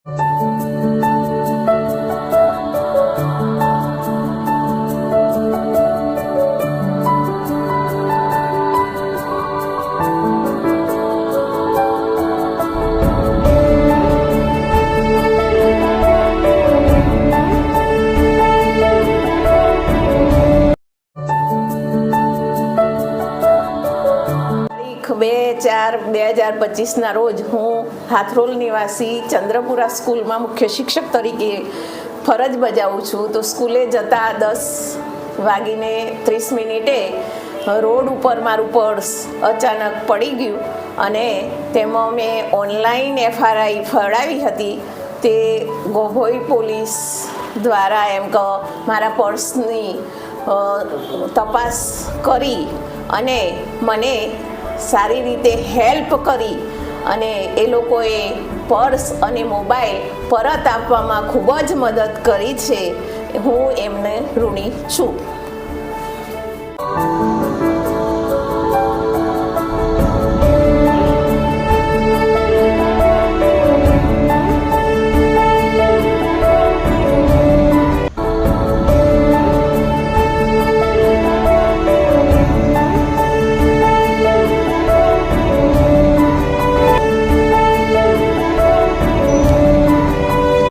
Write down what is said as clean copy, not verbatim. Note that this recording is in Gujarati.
તારીખ 2/4/2025 રોજ હું હાથરોલ નિવાસી ચંદ્રપુરા સ્કૂલમાં મુખ્ય શિક્ષક તરીકે ફરજ બજાવું છું. તો સ્કૂલે જતા 10:30 રોડ ઉપર મારું પર્સ અચાનક પડી ગયું અને તેમાં મેં ઓનલાઈન FRI ફળાવી હતી. તે ગોભોઈ પોલીસ દ્વારા એમ કે મારા પર્સની તપાસ કરી અને મને સારી રીતે હેલ્પ કરી અને એ લોકોએ પર્સ અને મોબાઈલ પરત આપવામાં ખૂબ જ મદદ કરી છે. હું એમને ઋણી છું.